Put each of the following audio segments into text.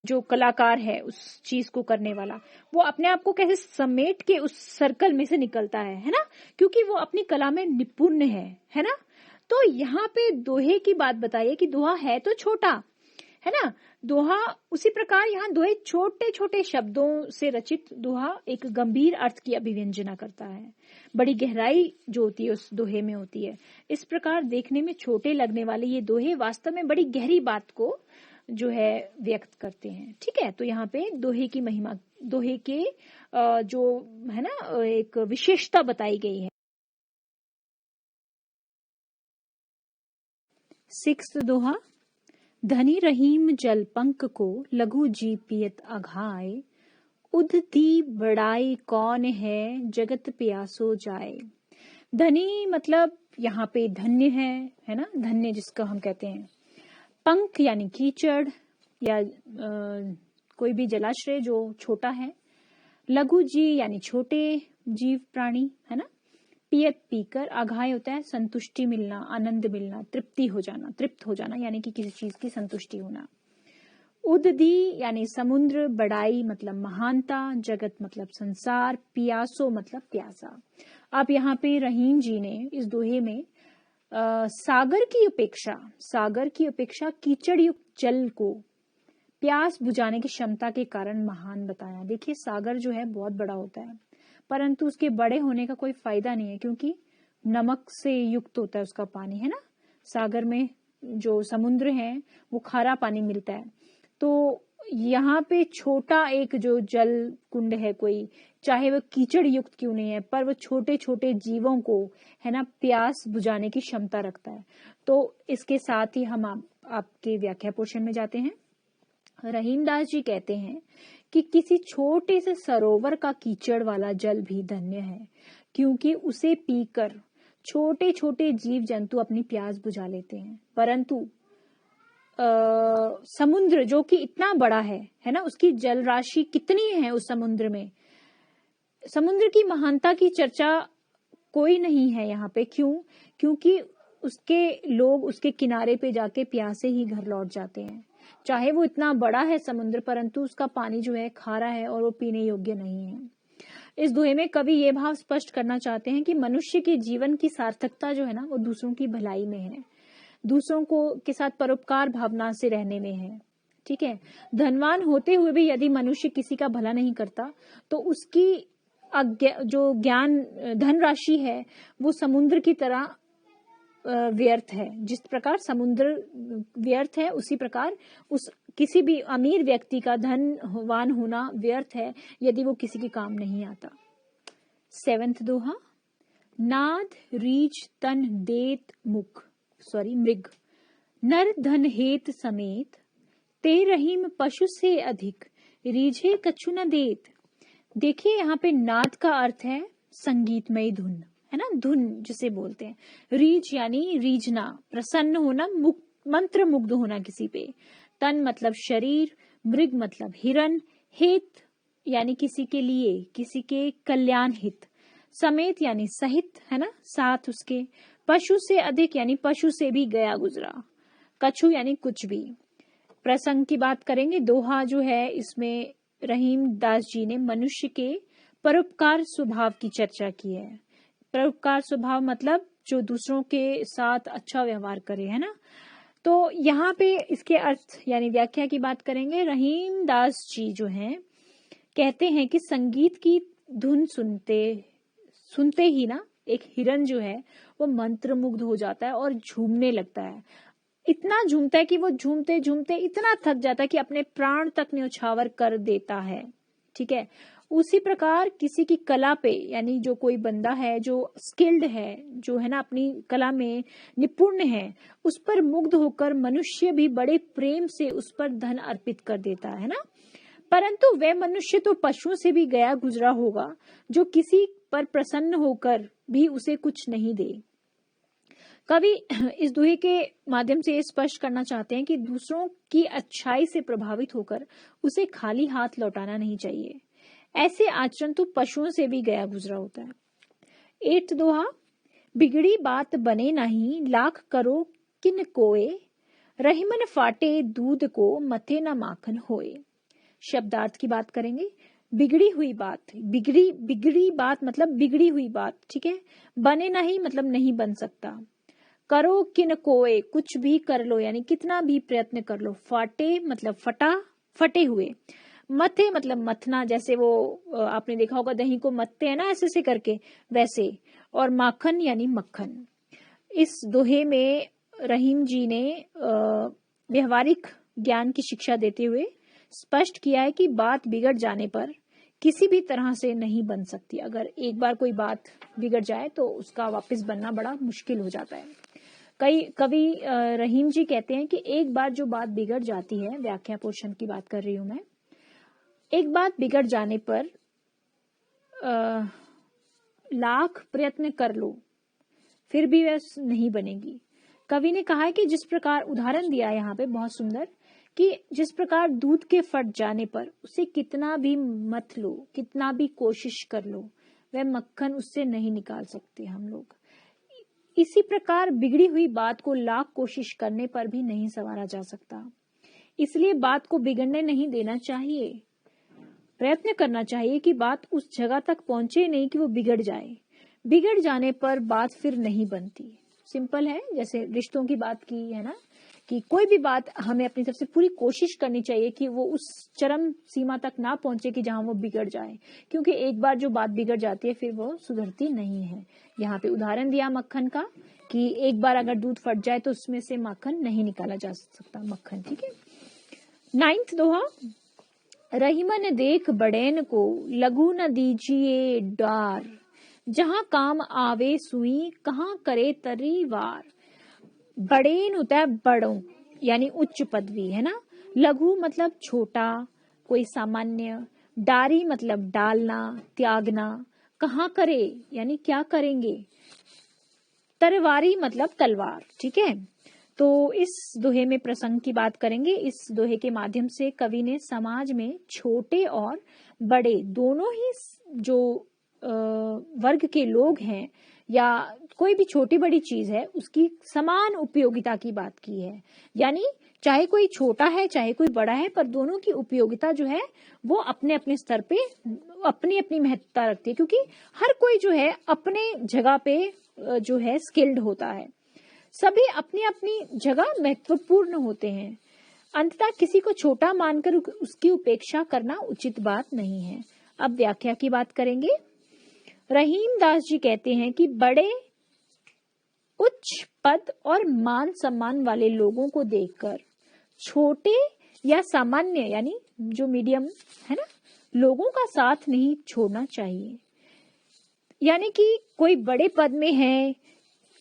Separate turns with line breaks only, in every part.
जो कलाकार है उस चीज को करने वाला, वो अपने आप को कैसे समेट के उस सर्कल में से निकलता है ना, क्योंकि वो अपनी कला में निपुण है ना। तो यहाँ पे दोहे की बात बताइए कि दोहा है तो छोटा, है ना। दोहा उसी प्रकार यहाँ दोहे छोटे छोटे शब्दों से रचित दोहा एक गंभीर अर्थ की अभिव्यंजना करता है, बड़ी गहराई जो होती है उस दोहे में होती है। इस प्रकार देखने में छोटे लगने वाले ये दोहे वास्तव में बड़ी गहरी बात को जो है व्यक्त करते हैं। ठीक है, तो यहाँ पे दोहे की महिमा, दोहे के जो है ना एक विशेषता बताई गई है। 6 दोहा। धनी रहीम जल पंक को लघु जी पियत अघाए, उध दी बड़ाई कौन है जगत प्यासो जाए। धनी मतलब यहाँ पे धन्य है ना, धन्य जिसका हम कहते हैं। पंख यानी कीचड़ या कोई भी जलाशय जो छोटा है। लघु जी यानी छोटे जीव प्राणी, है ना। पियत पीकर, अघाय होता है संतुष्टि मिलना, आनंद मिलना, तृप्ति हो जाना, तृप्त हो जाना यानी कि किसी चीज की संतुष्टि होना। उददी यानी समुद्र, बड़ाई मतलब महानता, जगत मतलब संसार, पियासो मतलब प्यासा। अब यहाँ पे रहीम जी ने इस दोहे में सागर की अपेक्षा कीचड़ युक्त जल को प्यास बुझाने की क्षमता के कारण महान बताया। देखिए सागर जो है बहुत बड़ा होता है, परंतु उसके बड़े होने का कोई फायदा नहीं है, क्योंकि नमक से युक्त होता है उसका पानी, है ना। सागर में जो समुद्र है वो खारा पानी मिलता है। तो यहाँ पे छोटा एक जो जल कुंड है कोई, चाहे वो कीचड़ युक्त क्यों नहीं है, पर वो छोटे छोटे जीवों को, है ना, प्यास बुझाने की क्षमता रखता है। तो इसके साथ ही हम आपके व्याख्या पोर्शन में जाते हैं। रहीमदास जी कहते हैं कि किसी छोटे से सरोवर का कीचड़ वाला जल भी धन्य है, क्योंकि उसे पीकर छोटे छोटे जीव जंतु अपनी प्यास बुझा लेते हैं। परंतु समुद्र जो कि इतना बड़ा है ना, उसकी जल राशि कितनी है उस समुद्र में, समुद्र की महानता की चर्चा कोई नहीं है यहाँ पे। क्यों? क्योंकि उसके लोग उसके किनारे पे जाके प्यासे ही घर लौट जाते हैं। चाहे वो इतना बड़ा है समुद्र, परंतु उसका पानी जो है खारा है और वो पीने योग्य नहीं है। इस दोहे में कवि ये भाव स्पष्ट करना चाहते हैं कि मनुष्य के जीवन की सार्थकता जो है ना, वो दूसरों की भलाई में है, दूसरों को के साथ परोपकार भावना से रहने में है। ठीक है, धनवान होते हुए भी यदि मनुष्य किसी का भला नहीं करता तो उसकी जो ज्ञान धन राशि है वो समुद्र की तरह व्यर्थ है। जिस प्रकार समुद्र व्यर्थ है, उसी प्रकार उस किसी भी अमीर व्यक्ति का धनवान होना व्यर्थ है यदि वो किसी के काम नहीं आता। 7 दोहा। नाद रीछ तन देत मृग, नर धन हेत समेत, ते रहीम पशु से अधिक, रीझे कछु न देत। देखिए यहाँ पे नाद का अर्थ है संगीतमय धुन, है ना, धुन जिसे बोलते हैं। रीझ यानी रीझना, प्रसन्न होना, मंत्र मुग्ध होना किसी पे। तन मतलब शरीर, मृग मतलब हिरन, हेत यानी किसी के लिए, किसी के कल्याण हित, समेत यानी सहित, है ना, साथ उसके, पशु से अधिक यानी पशु से भी गया गुजरा, कछु यानी कुछ भी। प्रसंग की बात करेंगे। दोहा जो है इसमें रहीम दास जी ने मनुष्य के परोपकार स्वभाव की चर्चा की है। परोपकार स्वभाव मतलब जो दूसरों के साथ अच्छा व्यवहार करे, है ना। तो यहाँ पे इसके अर्थ यानी व्याख्या की बात करेंगे। रहीम दास जी जो हैं कहते हैं कि संगीत की धुन सुनते ही ना एक हिरन जो है वो मंत्रमुग्ध हो जाता है और झूमने लगता है। इतना झूमता है कि वो झूमते झूमते इतना थक जाता है कि अपने प्राण तक न्यौछावर कर देता है। ठीक है, उसी प्रकार किसी की कला पे, यानी जो कोई बंदा है जो स्किल्ड है, जो है ना अपनी कला में निपुण है, उस पर मुग्ध होकर मनुष्य भी बड़े प्रेम से उस पर धन अर्पित कर देता है ना। परंतु वह मनुष्य तो पशुओं से भी गया गुजरा होगा जो किसी पर प्रसन्न होकर भी उसे कुछ नहीं दे। कवि इस दोहे के माध्यम से स्पष्ट करना चाहते हैं कि दूसरों की अच्छाई से प्रभावित होकर उसे खाली हाथ लौटाना नहीं चाहिए। ऐसे आचरण तो पशुओं से भी गया गुजरा होता है। 8 दोहा। बिगड़ी बात बने नहीं, लाख करो किन कोय, रहीमन फाटे दूध को मथे न माखन होए। शब्दार्थ की बात करेंगे। बिगड़ी हुई बात, बिगड़ी बात मतलब बिगड़ी हुई बात, ठीक है। बने नहीं मतलब नहीं बन सकता। करो किन कोय, कुछ भी कर लो यानी कितना भी प्रयत्न कर लो। फाटे मतलब फटा, फटे हुए। मथे मतलब मथना, जैसे वो आपने देखा होगा दही को मथते हैं ना ऐसे से करके, वैसे। और माखन यानी मक्खन। इस दोहे में रहीम जी ने व्यवहारिक ज्ञान की शिक्षा देते हुए स्पष्ट किया है कि बात बिगड़ जाने पर किसी भी तरह से नहीं बन सकती। अगर एक बार कोई बात बिगड़ जाए तो उसका वापस बनना बड़ा मुश्किल हो जाता है। कई कवि रहीम जी कहते हैं कि एक बार जो बात बिगड़ जाती है, व्याख्या पोषण की बात कर रही हूं मैं, एक बात बिगड़ जाने पर लाख प्रयत्न कर लो फिर भी वह नहीं बनेगी। कवि ने कहा है कि जिस प्रकार उदाहरण दिया है यहाँ पे बहुत सुंदर, कि जिस प्रकार दूध के फट जाने पर उसे कितना भी मथ लो, कितना भी कोशिश कर लो, वह मक्खन उससे नहीं निकाल सकते हम लोग। इसी प्रकार बिगड़ी हुई बात को लाख कोशिश करने पर भी नहीं संवारा जा सकता। इसलिए बात को बिगड़ने नहीं देना चाहिए, प्रयत्न करना चाहिए कि बात उस जगह तक पहुंचे नहीं कि वो बिगड़ जाए। बिगड़ जाने पर बात फिर नहीं बनती। सिंपल है, जैसे रिश्तों की बात की है ना, कि कोई भी बात हमें अपनी तरफ से पूरी कोशिश करनी चाहिए कि वो उस चरम सीमा तक ना पहुंचे कि जहां वो बिगड़ जाए, क्योंकि एक बार जो बात बिगड़ जाती है फिर वो सुधरती नहीं है। यहाँ पे उदाहरण दिया मक्खन का कि एक बार अगर दूध फट जाए तो उसमें से माखन नहीं निकाला जा सकता, मक्खन, ठीक है। 9वां दोहा, रहीमन देख बड़ेन को लघु न दीजिए डार, जहां काम आवे सुई कहाँ करे तरीवार। बड़ेन होता है बड़ों यानी उच्च पदवी, है ना। लघु मतलब छोटा, कोई सामान्य। डारी मतलब डालना, त्यागना। कहाँ करे यानी क्या करेंगे। तरवारी मतलब तलवार, ठीक है। तो इस दोहे में प्रसंग की बात करेंगे। इस दोहे के माध्यम से कवि ने समाज में छोटे और बड़े दोनों ही जो वर्ग के लोग हैं या कोई भी छोटी बड़ी चीज है उसकी समान उपयोगिता की बात की है। यानी चाहे कोई छोटा है चाहे कोई बड़ा है, पर दोनों की उपयोगिता जो है वो अपने अपने स्तर पे अपनी अपनी महत्वता रखती है, क्योंकि हर कोई जो है अपने जगह पे जो है स्किल्ड होता है। सभी अपनी अपनी जगह महत्वपूर्ण होते हैं। अंततः किसी को छोटा मानकर उसकी उपेक्षा करना उचित बात नहीं है। अब व्याख्या की बात करेंगे। रहीम दास जी कहते हैं कि बड़े, उच्च पद और मान सम्मान वाले लोगों को देखकर छोटे या सामान्य यानी जो मीडियम है ना लोगों का साथ नहीं छोड़ना चाहिए। यानी कि कोई बड़े पद में है,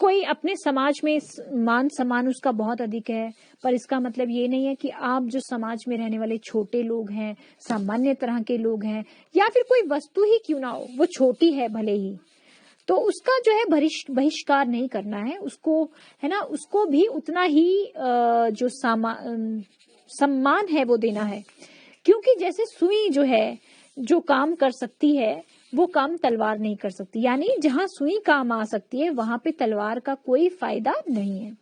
कोई अपने समाज में मान सम्मान उसका बहुत अधिक है, पर इसका मतलब ये नहीं है कि आप जो समाज में रहने वाले छोटे लोग हैं, सामान्य तरह के लोग हैं, या फिर कोई वस्तु ही क्यों ना हो वो छोटी है भले ही, तो उसका जो है बहिष्कार नहीं करना है उसको, है ना। उसको भी उतना ही जो सम्मान है वो देना है, क्योंकि जैसे सुई जो है जो काम कर सकती है वो काम तलवार नहीं कर सकती। यानी जहां सुई काम आ सकती है वहां पे तलवार का कोई फायदा नहीं है।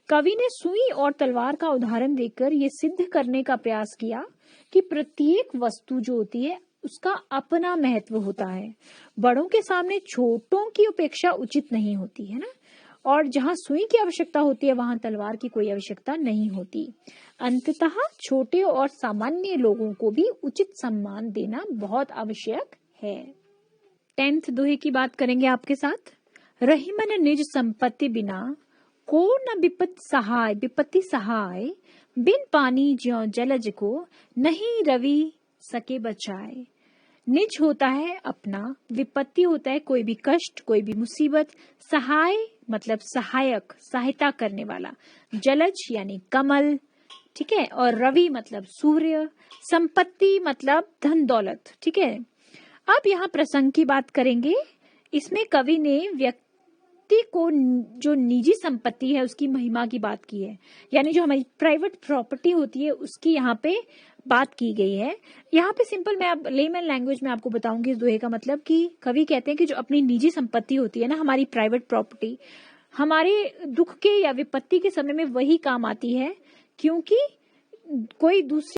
कवि ने सुई और तलवार का उदाहरण देकर ये सिद्ध करने का प्रयास किया कि प्रत्येक वस्तु जो होती है उसका अपना महत्व होता है। बड़ों के सामने छोटों की उपेक्षा उचित नहीं होती है ना, और जहां सुई की आवश्यकता होती है वहां तलवार की कोई आवश्यकता नहीं होती। अंततः छोटे और सामान्य लोगों को भी उचित सम्मान देना बहुत आवश्यक है। 10th दोहे की बात करेंगे आपके साथ। रहीमन निज संपत्ति बिना को न विपत्ति सहाय, बिन पानी ज्यों जलज को नहीं रवि सके बचाए। निज होता है अपना, विपत्ति होता है कोई भी कष्ट, कोई भी मुसीबत, सहाय मतलब सहायक, सहायता करने वाला, जलज यानी कमल, ठीक है, और रवि मतलब सूर्य, संपत्ति मतलब धन दौलत, ठीक है। अब यहाँ प्रसंग की बात करेंगे। इसमें कवि ने व्यक्ति को जो निजी संपत्ति है उसकी महिमा की बात की है, यानी जो हमारी प्राइवेट प्रॉपर्टी होती है उसकी यहाँ पे बात की गई है। यहाँ पे सिंपल मैं अब लेमन लैंग्वेज में आपको बताऊंगी इस दोहे का मतलब, कि कवि कहते हैं कि जो अपनी निजी संपत्ति होती है ना, हमारी प्राइवेट प्रॉपर्टी, हमारे दुख के या विपत्ति के समय में वही काम आती है, क्योंकि कोई दूसरी